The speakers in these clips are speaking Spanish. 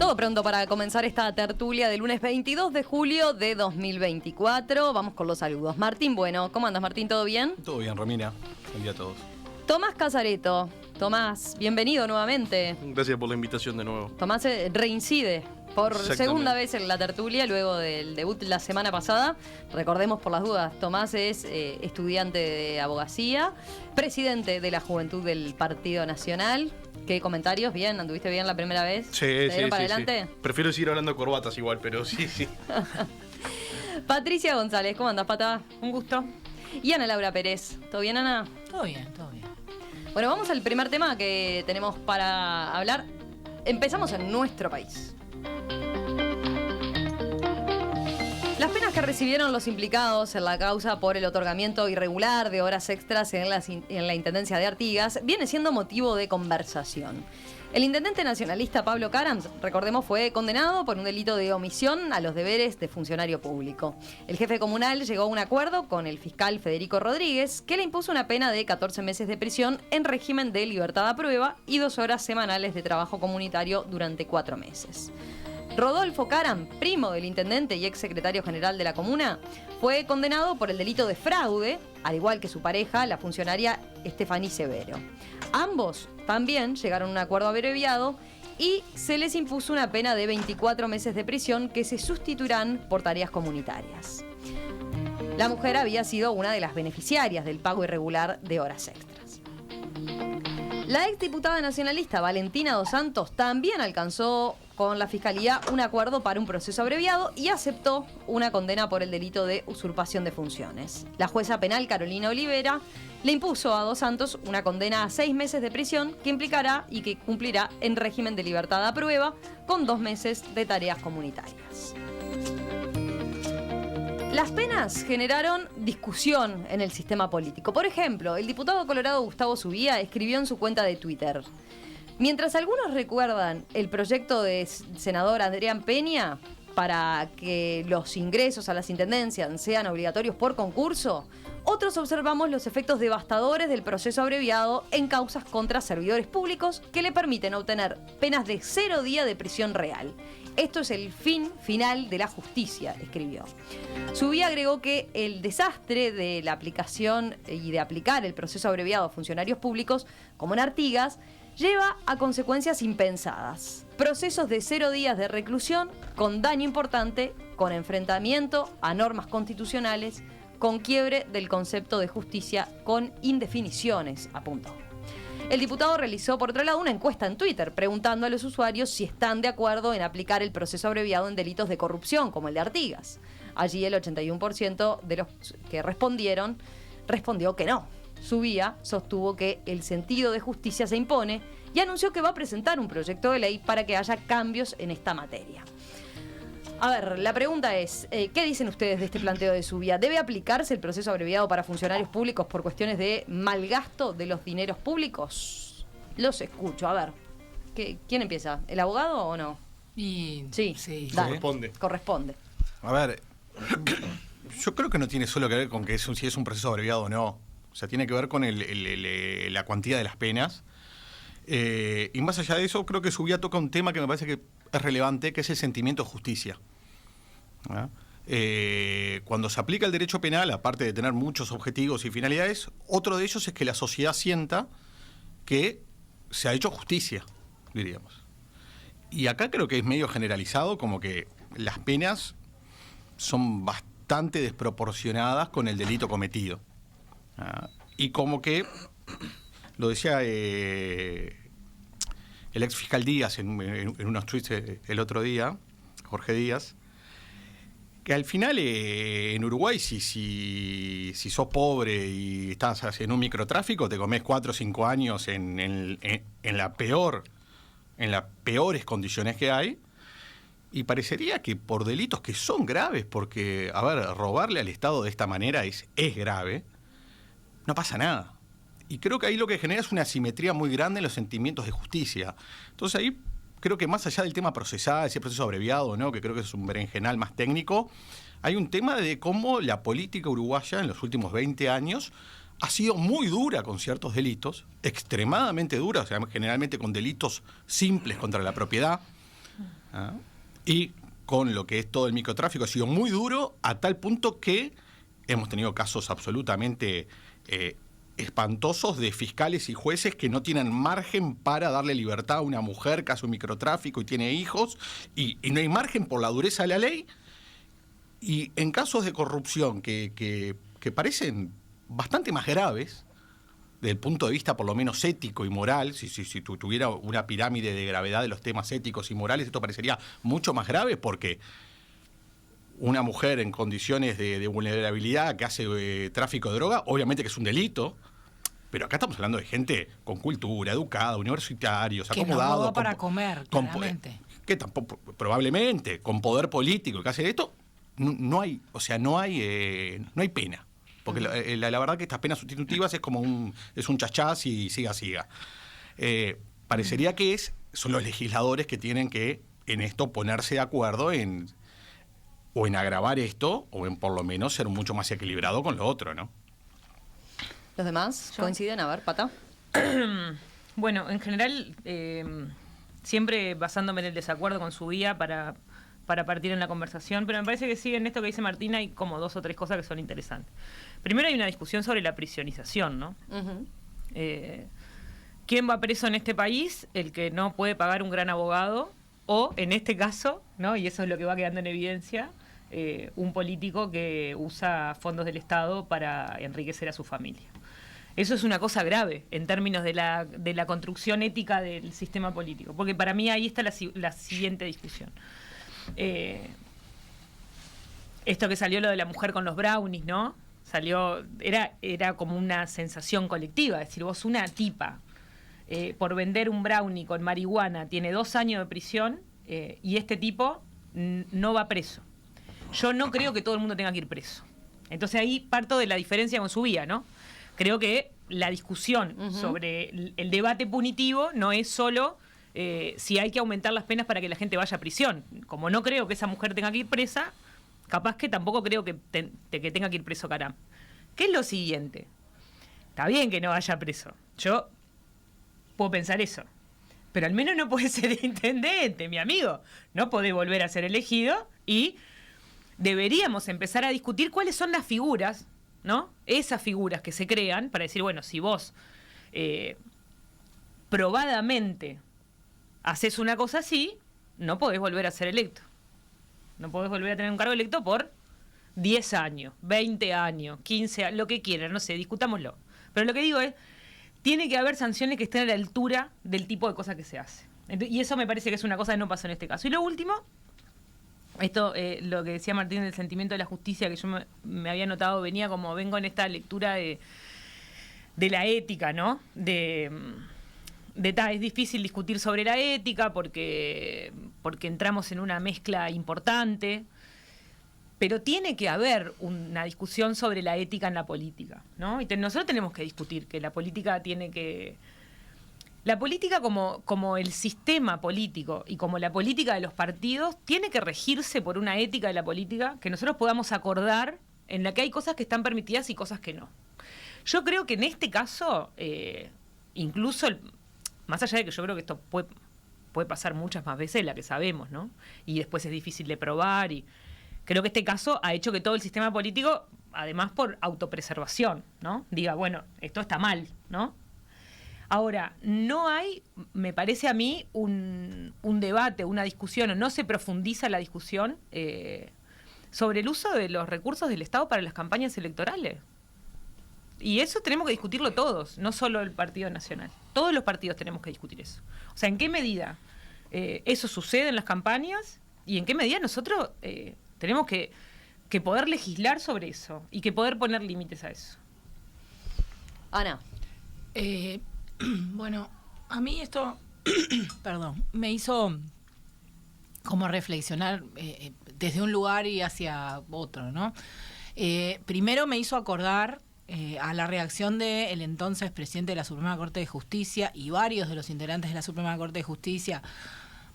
Todo pronto para comenzar esta tertulia del lunes 22 de julio de 2024. Vamos con los saludos. Martín Bueno, ¿cómo andas, Martín? ¿Todo bien? Todo bien, Romina. Buen día a todos. Tomás Casareto. Tomás, bienvenido nuevamente. Gracias por la invitación de nuevo. Tomás reincide por segunda vez en la tertulia, luego del debut la semana pasada. Recordemos por las dudas, Tomás es estudiante de abogacía, presidente de la Juventud del Partido Nacional. ¿Qué comentarios? ¿Bien? ¿Anduviste bien la primera vez? Sí, para adelante? Sí. Prefiero seguir hablando de corbatas igual, pero sí. Patricia González, ¿cómo andás, Pata? Un gusto. Y Ana Laura Pérez. ¿Todo bien, Ana? Todo bien, todo bien. Bueno, vamos al primer tema que tenemos para hablar. Empezamos en nuestro país. Las penas que recibieron los implicados en la causa por el otorgamiento irregular de horas extras en la Intendencia de Artigas viene siendo motivo de conversación. El intendente nacionalista Pablo Caram, recordemos, fue condenado por un delito de omisión a los deberes de funcionario público. El jefe comunal llegó a un acuerdo con el fiscal Federico Rodríguez, que le impuso una pena de 14 meses de prisión en régimen de libertad a prueba y 2 horas semanales de trabajo comunitario durante 4 meses. Rodolfo Caram, primo del intendente y ex secretario general de la comuna, fue condenado por el delito de fraude, al igual que su pareja, la funcionaria Estefaní Severo. Ambos también llegaron a un acuerdo abreviado y se les impuso una pena de 24 meses de prisión que se sustituirán por tareas comunitarias. La mujer había sido una de las beneficiarias del pago irregular de horas extras. La exdiputada nacionalista Valentina Dos Santos también alcanzó con la Fiscalía un acuerdo para un proceso abreviado y aceptó una condena por el delito de usurpación de funciones. La jueza penal Carolina Olivera le impuso a Dos Santos una condena a 6 meses de prisión que implicará y que cumplirá en régimen de libertad a prueba con 2 meses de tareas comunitarias. Las penas generaron discusión en el sistema político. Por ejemplo, el diputado colorado Gustavo Zubía escribió en su cuenta de Twitter: mientras algunos recuerdan el proyecto de senador Adrián Peña para que los ingresos a las intendencias sean obligatorios por concurso, otros observamos los efectos devastadores del proceso abreviado en causas contra servidores públicos que le permiten obtener penas de 0 días de prisión real. Esto es el fin final de la justicia, escribió. Zubía agregó que el desastre de la aplicación y de aplicar el proceso abreviado a funcionarios públicos, como en Artigas, lleva a consecuencias impensadas. Procesos de 0 días de reclusión, con daño importante, con enfrentamiento a normas constitucionales, con quiebre del concepto de justicia, con indefiniciones, apuntó. El diputado realizó, por otro lado, una encuesta en Twitter preguntando a los usuarios si están de acuerdo en aplicar el proceso abreviado en delitos de corrupción, como el de Artigas. Allí el 81% de los que respondió que no. Zubía sostuvo que el sentido de justicia se impone y anunció que va a presentar un proyecto de ley para que haya cambios en esta materia. A ver, la pregunta es, ¿qué dicen ustedes de este planteo de Zubía? ¿Debe aplicarse el proceso abreviado para funcionarios públicos por cuestiones de malgasto de los dineros públicos? Los escucho, a ver. ¿Quién empieza? ¿El abogado o no? Sí. Corresponde. A ver, yo creo que no tiene solo que ver con que si es un proceso abreviado o no. O sea, tiene que ver con la cuantía de las penas. Y más allá de eso, creo que Zubía toca un tema que me parece que es relevante, que es el sentimiento de justicia. Cuando se aplica el derecho penal, aparte de tener muchos objetivos y finalidades, otro de ellos es que la sociedad sienta que se ha hecho justicia, diríamos. Y acá creo que es medio generalizado, como que las penas son bastante desproporcionadas con el delito cometido. Y como que, lo decía el ex fiscal Díaz en unos tweets el otro día, Jorge Díaz, que al final en Uruguay si sos pobre y estás en un microtráfico, te comés 4 o 5 años en las peores condiciones que hay. Y parecería que por delitos que son graves, porque, a ver, robarle al Estado de esta manera es grave, no pasa nada. Y creo que ahí lo que genera es una asimetría muy grande en los sentimientos de justicia. Entonces ahí creo que más allá del tema procesal, ese proceso abreviado, ¿no?, que creo que es un berenjenal más técnico, hay un tema de cómo la política uruguaya en los últimos 20 años ha sido muy dura con ciertos delitos, extremadamente dura, o sea, generalmente con delitos simples contra la propiedad, ¿Ah? Y con lo que es todo el microtráfico ha sido muy duro, a tal punto que hemos tenido casos absolutamente espantosos de fiscales y jueces que no tienen margen para darle libertad a una mujer que hace un microtráfico y tiene hijos, y no hay margen por la dureza de la ley. Y en casos de corrupción que parecen bastante más graves, desde el punto de vista por lo menos ético y moral, si tuviera una pirámide de gravedad de los temas éticos y morales, esto parecería mucho más grave, porque una mujer en condiciones de vulnerabilidad que hace tráfico de droga, obviamente que es un delito, pero acá estamos hablando de gente con cultura, educada, universitarios, acomodados. Que no va para comer, claramente. Que tampoco, probablemente, con poder político que hace esto, no hay pena. Porque la verdad que estas penas sustitutivas es como un chachás y siga. Parecería que son los legisladores que tienen que en esto ponerse de acuerdo en agravar esto, o en por lo menos ser mucho más equilibrado con lo otro, ¿no? ¿Los demás coinciden? A ver, Pata. Bueno, en general, siempre basándome en el desacuerdo con su guía para partir en la conversación, pero me parece que sí, en esto que dice Martina hay como 2 o 3 cosas que son interesantes. Primero hay una discusión sobre la prisionización, ¿no? Uh-huh. ¿Quién va preso en este país? El que no puede pagar un gran abogado, o en este caso, ¿no? Y eso es lo que va quedando en evidencia, un político que usa fondos del Estado para enriquecer a su familia. Eso es una cosa grave en términos de la construcción ética del sistema político, porque para mí ahí está la siguiente discusión. Esto que salió lo de la mujer con los brownies, ¿no? Era como una sensación colectiva, es decir, vos una tipa por vender un brownie con marihuana tiene 2 años de prisión y este tipo no va preso. Yo no creo que todo el mundo tenga que ir preso. Entonces ahí parto de la diferencia con su vía, ¿no? Creo que la discusión sobre el debate punitivo no es solo si hay que aumentar las penas para que la gente vaya a prisión. Como no creo que esa mujer tenga que ir presa, capaz que tampoco creo que tenga que ir preso Caram. ¿Qué es lo siguiente? Está bien que no vaya preso. Yo puedo pensar eso. Pero al menos no puede ser intendente, mi amigo. No podés volver a ser elegido y deberíamos empezar a discutir cuáles son las figuras, ¿no? Esas figuras que se crean para decir, bueno, si vos probadamente haces una cosa así, no podés volver a ser electo. No podés volver a tener un cargo electo por 10 años, 20 años, 15 años, lo que quieran, no sé, discutámoslo. Pero lo que digo es, tiene que haber sanciones que estén a la altura del tipo de cosas que se hace. Y eso me parece que es una cosa que no pasó en este caso. Y lo último, esto, lo que decía Martín del sentimiento de la justicia, que yo me había notado, vengo en esta lectura de la ética, ¿no? Es difícil discutir sobre la ética porque entramos en una mezcla importante, pero tiene que haber una discusión sobre la ética en la política, ¿no? Y nosotros tenemos que discutir que la política como el sistema político y como la política de los partidos tiene que regirse por una ética de la política que nosotros podamos acordar, en la que hay cosas que están permitidas y cosas que no. Yo creo que en este caso, incluso más allá de que yo creo que esto puede pasar muchas más veces de la que sabemos, ¿no? Y después es difícil de probar, y creo que este caso ha hecho que todo el sistema político, además por autopreservación, ¿no? Diga, bueno, esto está mal, ¿no? Ahora, no hay, me parece a mí, un debate, una discusión, o no se profundiza la discusión sobre el uso de los recursos del Estado para las campañas electorales. Y eso tenemos que discutirlo todos, no solo el Partido Nacional. Todos los partidos tenemos que discutir eso. O sea, ¿en qué medida eso sucede en las campañas? Y en qué medida nosotros tenemos que poder legislar sobre eso y que poder poner límites a eso. Ana. Bueno, a mí esto, perdón, me hizo como reflexionar desde un lugar y hacia otro, ¿no? Primero me hizo acordar a la reacción del entonces presidente de la Suprema Corte de Justicia y varios de los integrantes de la Suprema Corte de Justicia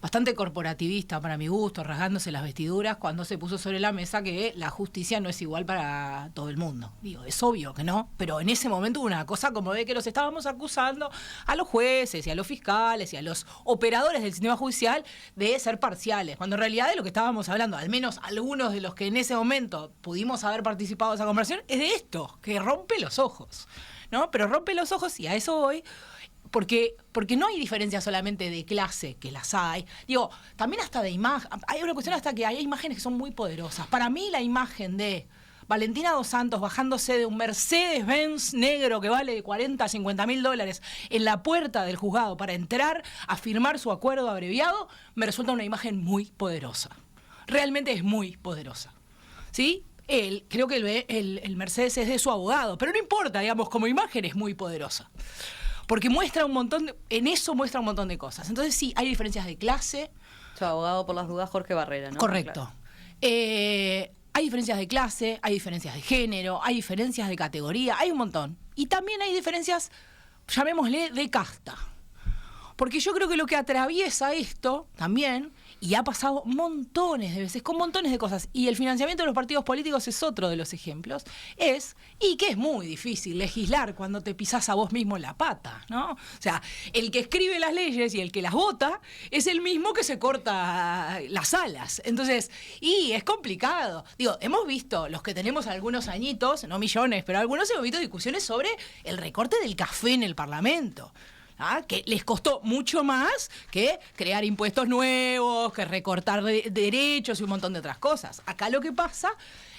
bastante corporativista para mi gusto, rasgándose las vestiduras cuando se puso sobre la mesa que la justicia no es igual para todo el mundo. Digo, es obvio que no, pero en ese momento hubo una cosa como de que los estábamos acusando a los jueces y a los fiscales y a los operadores del sistema judicial de ser parciales, cuando en realidad de lo que estábamos hablando, al menos algunos de los que en ese momento pudimos haber participado de esa conversación, es de esto, que rompe los ojos, ¿no? Pero rompe los ojos y a eso voy. Porque no hay diferencia solamente de clase, que las hay. Digo, también hasta de imagen. Hay una cuestión hasta que hay imágenes que son muy poderosas. Para mí la imagen de Valentina Dos Santos bajándose de un Mercedes-Benz negro que vale 40 a 50 mil dólares en la puerta del juzgado para entrar a firmar su acuerdo abreviado, me resulta una imagen muy poderosa. Realmente es muy poderosa. ¿Sí? Creo que el Mercedes es de su abogado, pero no importa, digamos, como imagen es muy poderosa. Porque muestra un montón de cosas. Entonces sí, hay diferencias de clase. Su abogado por las dudas, Jorge Barrera, ¿no? Correcto. Claro. Hay diferencias de clase, hay diferencias de género, hay diferencias de categoría, hay un montón. Y también hay diferencias, llamémosle, de casta. Porque yo creo que lo que atraviesa esto también, y ha pasado montones de veces, con montones de cosas, y el financiamiento de los partidos políticos es otro de los ejemplos, y que es muy difícil legislar cuando te pisás a vos mismo la pata, ¿no? O sea, el que escribe las leyes y el que las vota es el mismo que se corta las alas. Entonces, y es complicado. Digo, hemos visto, los que tenemos algunos añitos, no millones, pero algunos hemos visto discusiones sobre el recorte del café en el Parlamento. Que les costó mucho más que crear impuestos nuevos, que recortar derechos y un montón de otras cosas. Acá lo que pasa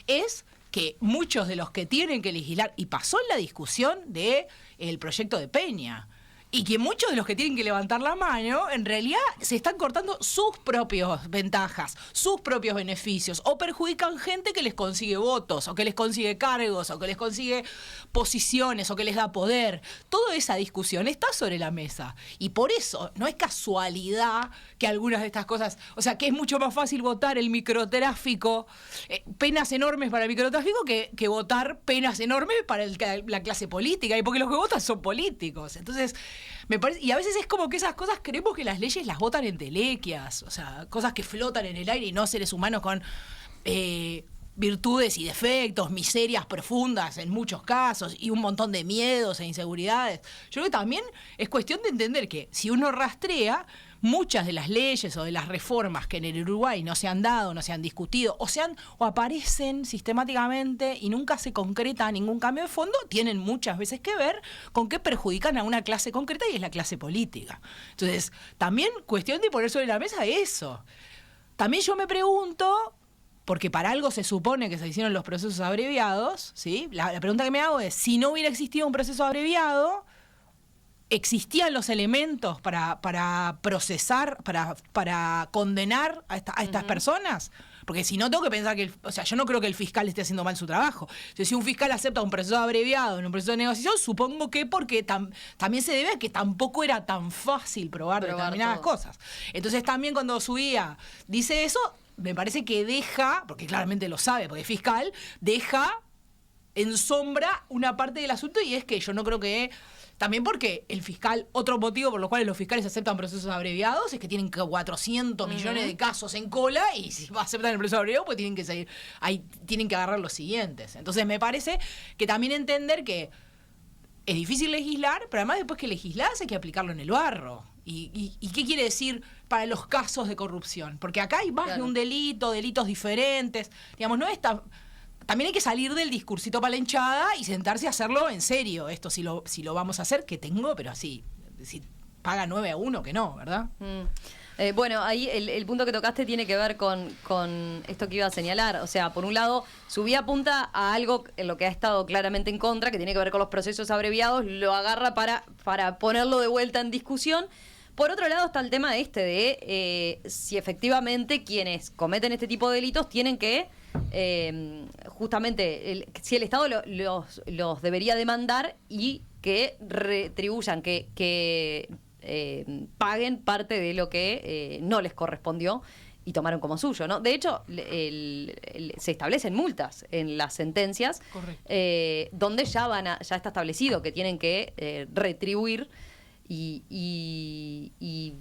es que muchos de los que tienen que legislar, y pasó en la discusión del proyecto de Peña, y que muchos de los que tienen que levantar la mano, en realidad se están cortando sus propias ventajas, sus propios beneficios, o perjudican gente que les consigue votos, o que les consigue cargos, o que les consigue posiciones, o que les da poder. Toda esa discusión está sobre la mesa. Y por eso no es casualidad que algunas de estas cosas, o sea, que es mucho más fácil votar el microtráfico, penas enormes para el microtráfico, que votar penas enormes para la clase política, y porque los que votan son políticos. Entonces, me parece, y a veces es como que esas cosas creemos que las leyes las votan entelequias, o sea, cosas que flotan en el aire y no seres humanos con virtudes y defectos, miserias profundas en muchos casos y un montón de miedos e inseguridades. Yo creo que también es cuestión de entender que si uno rastrea, muchas de las leyes o de las reformas que en el Uruguay no se han dado, no se han discutido, o aparecen sistemáticamente y nunca se concreta ningún cambio de fondo, tienen muchas veces que ver con que perjudican a una clase concreta y es la clase política. Entonces, también cuestión de poner sobre la mesa eso. También yo me pregunto, porque para algo se supone que se hicieron los procesos abreviados, ¿sí? La pregunta que me hago es, si no hubiera existido un proceso abreviado, ¿existían los elementos para procesar, para condenar a estas personas? Porque si no, tengo que pensar que, yo no creo que el fiscal esté haciendo mal su trabajo. Si un fiscal acepta un proceso abreviado en un proceso de negociación, supongo que porque también se debe a que tampoco era tan fácil probar determinadas cosas. Entonces también cuando Subía dice eso, me parece que deja, porque claramente lo sabe, porque es fiscal, deja en sombra una parte del asunto, y es que yo no creo que... También porque el fiscal, otro motivo por los cuales los fiscales aceptan procesos abreviados es que tienen 400 millones de casos en cola, y si aceptan el proceso abreviado, pues tienen que seguir, tienen que agarrar los siguientes. Entonces me parece que también entender que es difícil legislar, pero además después que legislás hay que aplicarlo en el barro. ¿Y qué quiere decir para los casos de corrupción? Porque acá hay más de un delito, delitos diferentes. Digamos, no es tan... También hay que salir del discursito para la hinchada y sentarse a hacerlo en serio. Esto si lo vamos a hacer, que tengo, pero así, si paga 9-1, que no, ¿verdad? Bueno, ahí el punto que tocaste tiene que ver con esto que iba a señalar. O sea, por un lado, Subía apunta a algo en lo que ha estado claramente en contra, que tiene que ver con los procesos abreviados, lo agarra para ponerlo de vuelta en discusión. Por otro lado está el tema de si efectivamente quienes cometen este tipo de delitos tienen que... justamente si el Estado los debería demandar y que retribuyan, que paguen parte de lo que no les correspondió y tomaron como suyo, ¿no? De hecho, se establecen multas en las sentencias, donde ya está establecido que tienen que retribuir y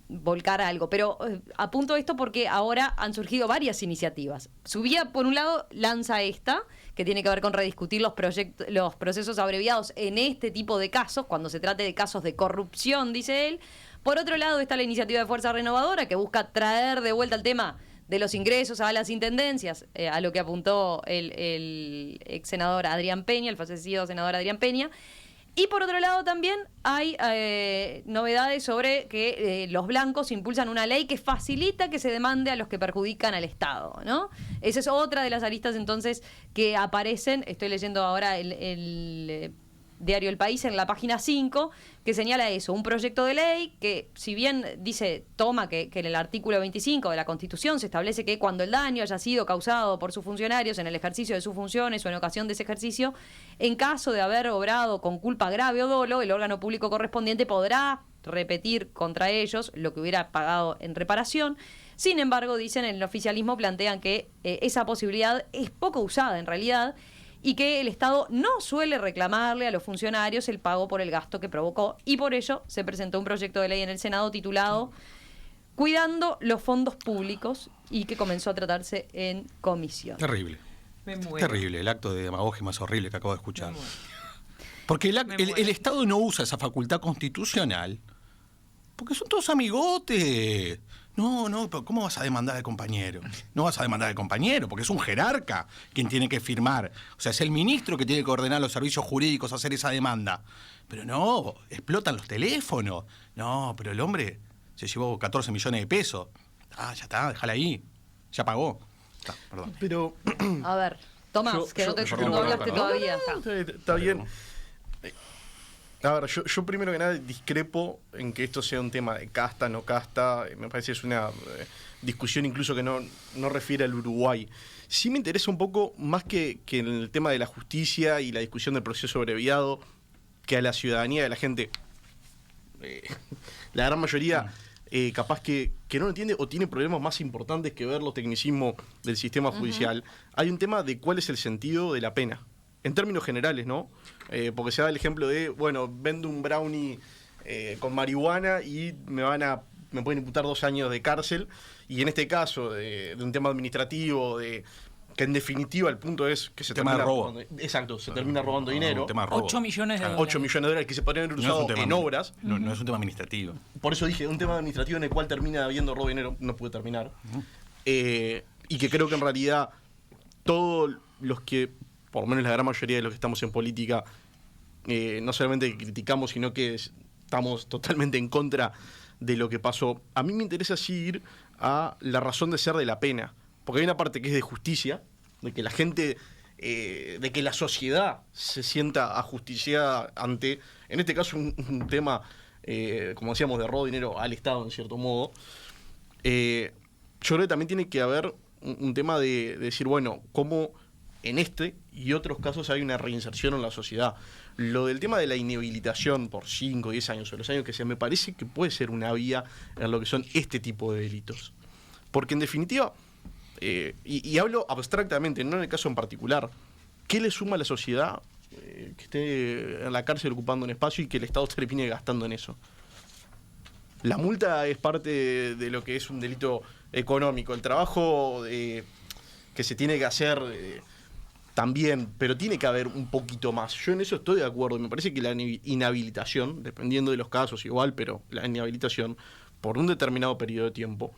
volcar algo. Pero apunto esto porque ahora han surgido varias iniciativas. Subía, por un lado, lanza esta, que tiene que ver con rediscutir los procesos abreviados en este tipo de casos, cuando se trate de casos de corrupción, dice él. Por otro lado está la iniciativa de Fuerza Renovadora, que busca traer de vuelta el tema de los ingresos a las intendencias, a lo que apuntó el ex senador Adrián Peña, el fallecido senador Adrián Peña. Y por otro lado también hay novedades sobre que los blancos impulsan una ley que facilita que se demande a los que perjudican al Estado, ¿no? Esa es otra de las aristas entonces que aparecen. Estoy leyendo ahora el diario El País en la página 5, que señala eso, un proyecto de ley que, si bien dice, que en el artículo 25 de la Constitución se establece que cuando el daño haya sido causado por sus funcionarios en el ejercicio de sus funciones o en ocasión de ese ejercicio, en caso de haber obrado con culpa grave o dolo, el órgano público correspondiente podrá repetir contra ellos lo que hubiera pagado en reparación. Sin embargo, dicen, en el oficialismo plantean que esa posibilidad es poco usada en realidad, y que el Estado no suele reclamarle a los funcionarios el pago por el gasto que provocó, y por ello se presentó un proyecto de ley en el Senado titulado Cuidando los fondos públicos, y que comenzó a tratarse en comisión. Terrible. Me muero. Terrible, el acto de demagogia más horrible que acabo de escuchar. Porque el Estado no usa esa facultad constitucional porque son todos amigotes. No, pero ¿cómo vas a demandar al compañero? No vas a demandar al compañero, porque es un jerarca quien tiene que firmar. O sea, es el ministro que tiene que ordenar los servicios jurídicos a hacer esa demanda. Pero no, explotan los teléfonos. No, pero el hombre se llevó 14 millones de pesos. Ya está, déjala ahí. Ya pagó. Perdón. Pero... A ver, Tomás, no hablaste todavía. Está bien. A ver, yo primero que nada discrepo en que esto sea un tema de casta, no casta. Me parece que es una discusión incluso que no refiere al Uruguay. Sí me interesa un poco más que en el tema de la justicia y la discusión del proceso abreviado, que a la ciudadanía, de la gente, la gran mayoría capaz que no lo entiende o tiene problemas más importantes que ver los tecnicismos del sistema judicial. Hay un tema de cuál es el sentido de la pena. En términos generales, ¿no? Porque se da el ejemplo de, bueno, vendo un brownie con marihuana y me pueden imputar 2 años de cárcel. Y en este caso, de un tema administrativo, que en definitiva el punto es que se termina robando. Exacto, se termina robando dinero. 8 millones de dólares. 8 millones de dólares que se podrían haber usado en obras. No es un tema administrativo. Por eso dije, un tema administrativo en el cual termina habiendo robo de dinero, no puede terminar. Y que creo que en realidad todos los que, por lo menos la gran mayoría de los que estamos en política, no solamente criticamos, sino que estamos totalmente en contra de lo que pasó. A mí me interesa sí ir a la razón de ser de la pena, porque hay una parte que es de justicia, de que la gente, de que la sociedad se sienta ajusticiada ante, en este caso, un tema, como decíamos, de robo de dinero al Estado, en cierto modo. Yo creo que también tiene que haber un tema de decir, bueno, cómo en este y otros casos hay una reinserción en la sociedad. Lo del tema de la inhabilitación por 5 o 10 años o los años que sea, me parece que puede ser una vía en lo que son este tipo de delitos. Porque en definitiva, y hablo abstractamente, no en el caso en particular, ¿qué le suma a la sociedad que esté en la cárcel ocupando un espacio y que el Estado termine gastando en eso? La multa es parte de lo que es un delito económico. El trabajo que se tiene que hacer también, pero tiene que haber un poquito más. Yo en eso estoy de acuerdo. Me parece que la inhabilitación, dependiendo de los casos igual, pero la inhabilitación por un determinado periodo de tiempo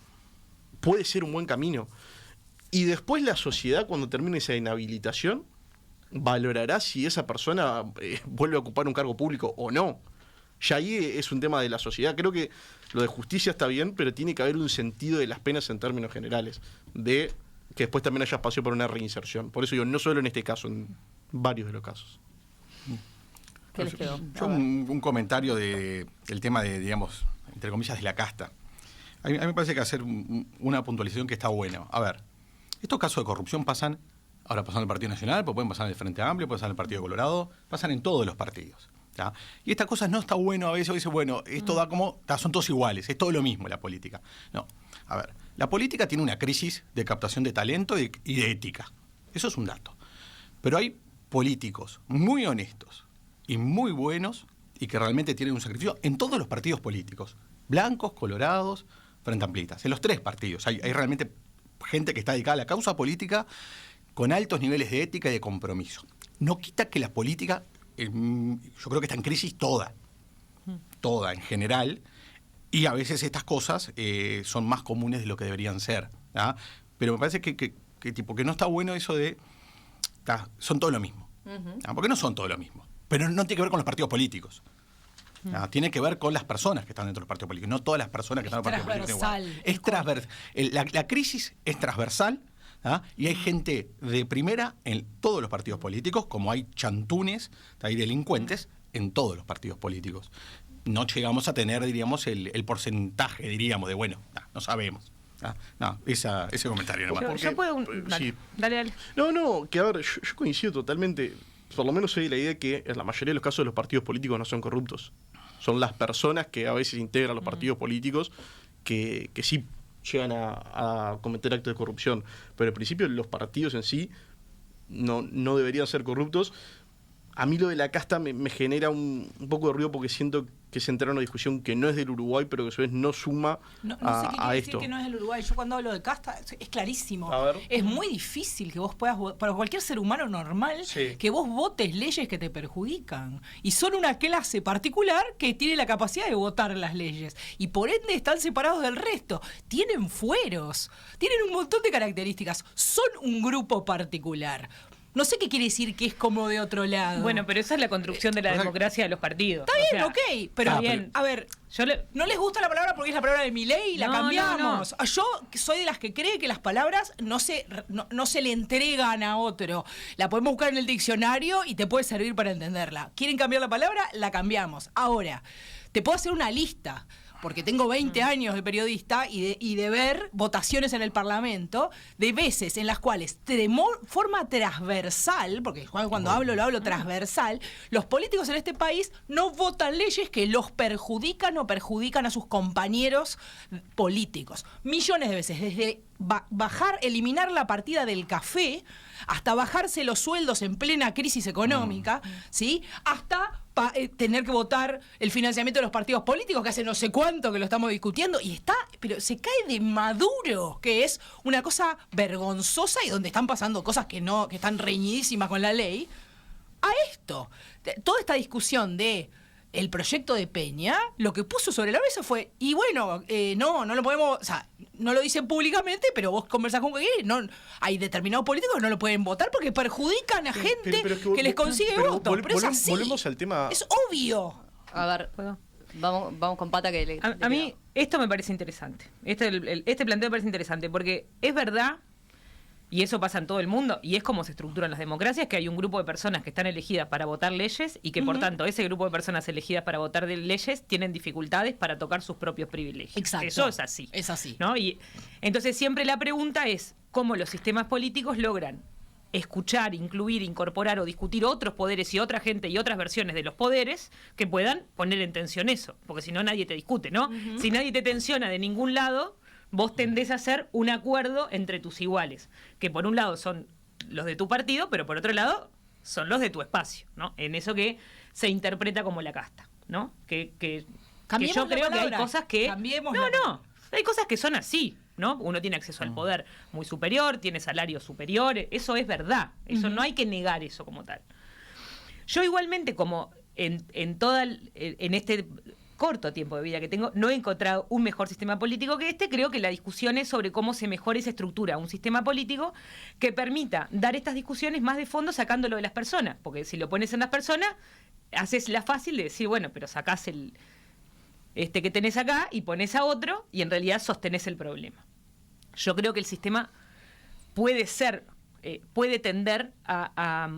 puede ser un buen camino. Y después la sociedad, cuando termine esa inhabilitación, valorará si esa persona vuelve a ocupar un cargo público o no. Ya ahí es un tema de la sociedad. Creo que lo de justicia está bien, pero tiene que haber un sentido de las penas en términos generales, de que después también haya espacio para una reinserción. Por eso digo, no solo en este caso, en varios de los casos. ¿Qué les quedó? Yo un comentario del tema de, digamos, entre comillas, de la casta. A mí me parece que hacer una puntualización que está buena. A ver, estos casos de corrupción pasan, ahora pasan en el Partido Nacional, pues pueden pasar en el Frente Amplio, pueden pasar en el Partido Colorado, pasan en todos los partidos. ¿Ya? Y estas cosas no está bueno a veces, bueno, esto da como, son todos iguales, es todo lo mismo la política. No, a ver, la política tiene una crisis de captación de talento y de ética. Eso es un dato. Pero hay políticos muy honestos y muy buenos y que realmente tienen un sacrificio en todos los partidos políticos. blancos, colorados, frente amplistas. En los 3 partidos hay realmente gente que está dedicada a la causa política con altos niveles de ética y de compromiso. No quita que la política, yo creo que está en crisis toda en general, y a veces estas cosas son más comunes de lo que deberían ser. ¿Ah? Pero me parece que no está bueno eso de son todo lo mismo. Porque no son todo lo mismo. Pero no tiene que ver con los partidos políticos. Tiene que ver con las personas que están dentro de los partidos políticos. No todas las personas que están en los partidos políticos. Es transversal. La crisis es transversal. Y hay gente de primera en todos los partidos políticos, como hay chantunes, hay delincuentes en todos los partidos políticos. No llegamos a tener, diríamos, el porcentaje, diríamos, de no sabemos. Ese comentario nomás. Yo puedo... Sí. Dale. No, que a ver, yo coincido totalmente, por lo menos soy de la idea que en la mayoría de los casos los partidos políticos no son corruptos. Son las personas que a veces integran los partidos políticos que sí llegan a cometer actos de corrupción. Pero al principio los partidos en sí no deberían ser corruptos. A mí lo de la casta me genera un poco de ruido porque siento que se entra en una discusión que no es del Uruguay, pero que a su vez no suma no sé qué a quiere esto. decir que no es del Uruguay. Yo cuando hablo de casta es clarísimo. A ver. Es muy difícil que vos puedas, para cualquier ser humano normal, Sí. que vos votes leyes que te perjudican. Y son una clase particular que tiene la capacidad de votar las leyes. Y por ende están separados del resto. Tienen fueros. Tienen un montón de características. Son un grupo particular. No sé qué quiere decir que es como de otro lado. Bueno, pero esa es la construcción de la democracia de los partidos. Está bien, ok, pero bien. a ver, no les gusta la palabra porque es la palabra de Milei y la No, cambiamos. no. Yo soy de las que cree que las palabras no se le entregan a otro. La podemos buscar en el diccionario y te puede servir para entenderla. ¿Quieren cambiar la palabra? La cambiamos. Ahora, te puedo hacer una lista, porque tengo 20 años de periodista y de ver votaciones en el Parlamento de veces en las cuales de forma transversal, porque cuando hablo lo hablo transversal, los políticos en este país no votan leyes que los perjudican o perjudican a sus compañeros políticos. Millones de veces, desde eliminar la partida del café hasta bajarse los sueldos en plena crisis económica, ¿sí? Hasta tener que votar el financiamiento de los partidos políticos, que hace no sé cuánto que lo estamos discutiendo, pero se cae de maduro, que es una cosa vergonzosa y donde están pasando cosas que están reñidísimas con la ley, a esto. Toda esta discusión de el proyecto de Peña, lo que puso sobre la mesa fue, y bueno, no lo podemos, o sea, no lo dicen públicamente, pero vos conversás con cualquiera, hay determinados políticos que no lo pueden votar porque perjudican a gente pero es que les consigue votos. Pero es así. Volvemos al tema. Es obvio. A ver, ¿Puedo? vamos con Pata que le... A mí esto me parece interesante. Este planteo me parece interesante porque es verdad, y eso pasa en todo el mundo, y es como se estructuran las democracias, que hay un grupo de personas que están elegidas para votar leyes y que, por tanto, ese grupo de personas elegidas para votar leyes tienen dificultades para tocar sus propios privilegios. Exacto. Eso es así. Es así. ¿No? Y entonces siempre la pregunta es cómo los sistemas políticos logran escuchar, incluir, incorporar o discutir otros poderes y otra gente y otras versiones de los poderes que puedan poner en tensión eso, porque si no nadie te discute, ¿no? Si nadie te tensiona de ningún lado, vos tendés a hacer un acuerdo entre tus iguales, que por un lado son los de tu partido, pero por otro lado son los de tu espacio, ¿no? En eso que se interpreta como la casta, ¿no? Que yo creo que hay cosas que... hay cosas que son así, ¿no? Uno tiene acceso al poder muy superior, tiene salarios superiores, eso es verdad, eso no hay que negar eso como tal. Yo igualmente, como en este corto tiempo de vida que tengo, no he encontrado un mejor sistema político que este. Creo que la discusión es sobre cómo se mejora y se estructura un sistema político que permita dar estas discusiones más de fondo sacándolo de las personas, porque si lo pones en las personas, haces la fácil de decir, bueno, pero sacás que tenés acá y pones a otro y en realidad sostenés el problema. Yo creo que el sistema puede tender a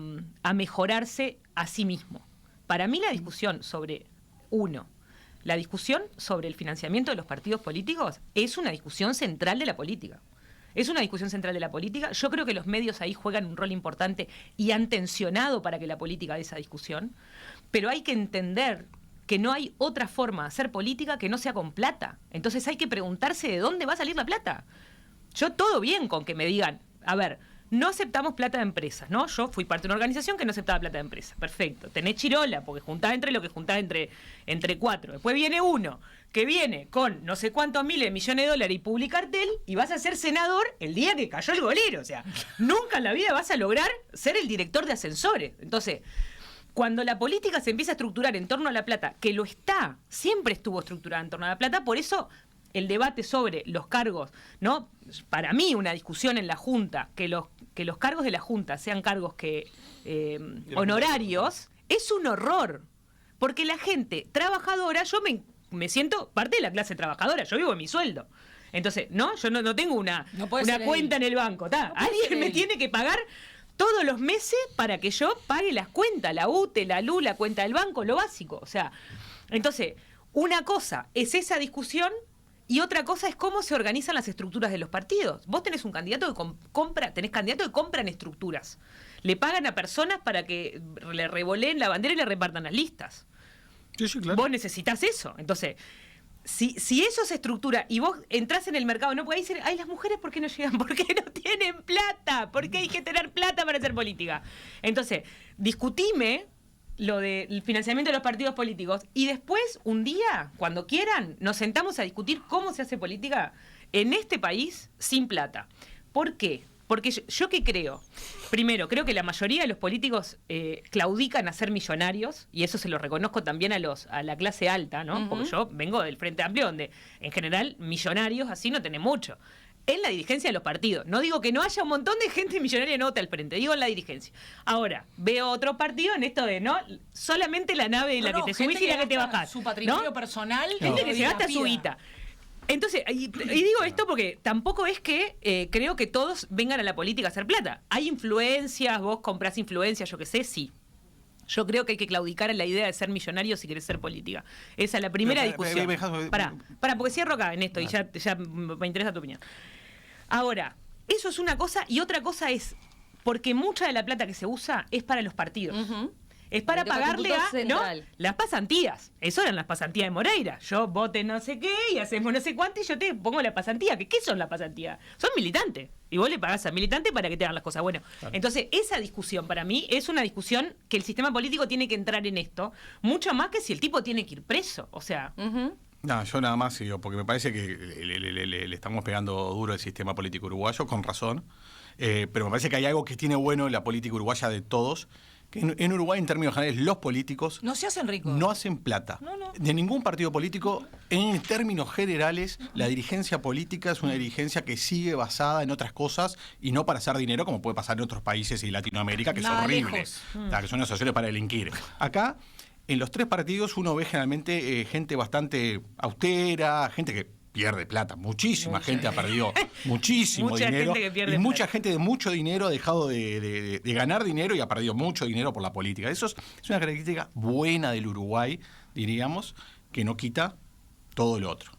mejorarse a sí mismo. Para mí la discusión sobre la discusión sobre el financiamiento de los partidos políticos es una discusión central de la política. Es una discusión central de la política. Yo creo que los medios ahí juegan un rol importante y han tensionado para que la política dé esa discusión. Pero hay que entender que no hay otra forma de hacer política que no sea con plata. Entonces hay que preguntarse de dónde va a salir la plata. Yo todo bien con que me digan, a ver, no aceptamos plata de empresas, ¿no? Yo fui parte de una organización que no aceptaba plata de empresas. Perfecto. Tenés chirola, porque juntás entre lo que juntás entre 4. Después viene uno que viene con no sé cuántos miles de millones de dólares y publicartel y vas a ser senador el día que cayó el golero. O sea, nunca en la vida vas a lograr ser el director de ascensores. Entonces, cuando la política se empieza a estructurar en torno a la plata, que lo está, siempre estuvo estructurada en torno a la plata, por eso el debate sobre los cargos, ¿no? Para mí, una discusión en la Junta, que los cargos de la Junta sean cargos honorarios, es un horror. Porque la gente trabajadora, yo me siento parte de la clase trabajadora, yo vivo en mi sueldo. Entonces, ¿no? Yo no tengo una cuenta en el banco, ¿tá? Alguien me tiene que pagar todos los meses para que yo pague las cuentas, la UTE, la LU, la cuenta del banco, lo básico. O sea, entonces, una cosa es esa discusión y otra cosa es cómo se organizan las estructuras de los partidos. Vos tenés un candidato que tenés candidatos que compran estructuras. Le pagan a personas para que le revoleen la bandera y le repartan las listas. Sí, claro. Vos necesitas eso. Entonces, si eso se estructura y vos entrás en el mercado, no podés decir, ay, las mujeres, ¿por qué no llegan? ¿Por qué no tienen plata? ¿Por qué hay que tener plata para hacer política? Entonces, discutime lo del financiamiento de los partidos políticos y después, un día, cuando quieran, nos sentamos a discutir cómo se hace política en este país sin plata. ¿Por qué? Porque yo ¿qué creo? Primero, creo que la mayoría de los políticos claudican a ser millonarios, y eso se lo reconozco también a la clase alta, ¿no? Uh-huh. Porque yo vengo del Frente Amplio, donde en general millonarios así no tenés mucho. En la dirigencia de los partidos. No digo que no haya un montón de gente millonaria no vota al frente, digo en la dirigencia. Ahora, veo otro partido en esto de, ¿no? Solamente la nave en la que te subís y la que te bajás. Su patrimonio personal. Gente que se gasta su guita. Entonces, y digo esto porque tampoco es que creo que todos vengan a la política a hacer plata. Hay influencias, vos comprás influencias, yo qué sé, sí. Yo creo que hay que claudicar en la idea de ser millonario si querés ser política. Esa es la primera discusión. Pará, porque cierro acá en esto y ya me interesa tu opinión. Ahora, eso es una cosa y otra cosa es porque mucha de la plata que se usa es para los partidos. Uh-huh. Es para pagarle las pasantías. Eso eran las pasantías de Moreira. Yo vote no sé qué y hacemos no sé cuánto y yo te pongo la pasantía. ¿Qué son las pasantías? Son militantes. Y vos le pagás a militantes para que te hagan las cosas. Bueno, claro. Entonces esa discusión para mí es una discusión que el sistema político tiene que entrar en esto. Mucho más que si el tipo tiene que ir preso. O sea... Uh-huh. No, yo nada más digo, porque me parece que le estamos pegando duro al sistema político uruguayo, con razón. Pero me parece que hay algo que tiene bueno en la política uruguaya de todos. En Uruguay, en términos generales, los políticos no se hacen ricos. No hacen plata. No. De ningún partido político. En términos generales, la dirigencia política es una dirigencia que sigue basada en otras cosas y no para hacer dinero, como puede pasar en otros países y Latinoamérica, que son horribles. Que son asociaciones para delinquir. Acá, en los tres partidos, uno ve generalmente gente bastante austera, gente que pierde plata. Mucha gente ha perdido muchísimo dinero. Y mucha gente de mucho dinero ha dejado de ganar dinero y ha perdido mucho dinero por la política. Eso es una característica buena del Uruguay, diríamos, que no quita todo lo otro.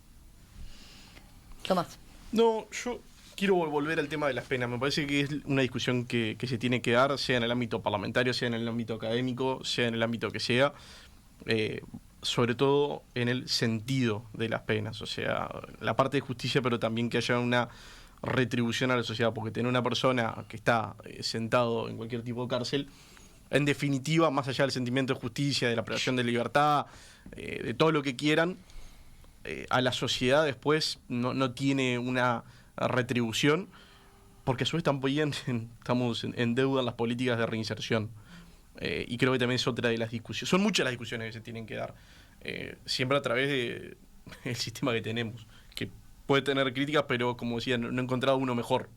Tomás. No, yo quiero volver al tema de las penas. Me parece que es una discusión que se tiene que dar, sea en el ámbito parlamentario, sea en el ámbito académico, sea en el ámbito que sea. Sobre todo en el sentido de las penas, o sea, la parte de justicia, pero también que haya una retribución a la sociedad, porque tener una persona que está sentado en cualquier tipo de cárcel, en definitiva, más allá del sentimiento de justicia, de la privación de libertad, de todo lo que quieran, a la sociedad después no tiene una retribución, porque a su vez también estamos en deuda en las políticas de reinserción. Y creo que también es otra de las discusiones. Son muchas las discusiones que se tienen que dar, siempre a través del sistema que tenemos, que puede tener críticas, pero como decía, no he encontrado uno mejor.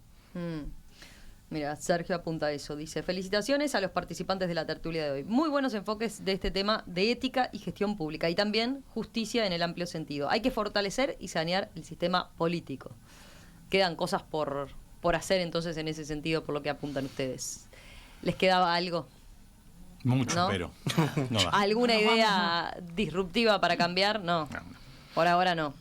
Mira, Sergio apunta a eso. Dice, felicitaciones a los participantes de la tertulia de hoy. Muy buenos enfoques de este tema de ética y gestión pública y también justicia en el amplio sentido. Hay que fortalecer y sanear el sistema político. Quedan cosas por hacer entonces en ese sentido, por lo que apuntan ustedes. ¿Les quedaba algo? Mucho, ¿no? Pero no. ¿Alguna idea disruptiva para cambiar? No. Por ahora no.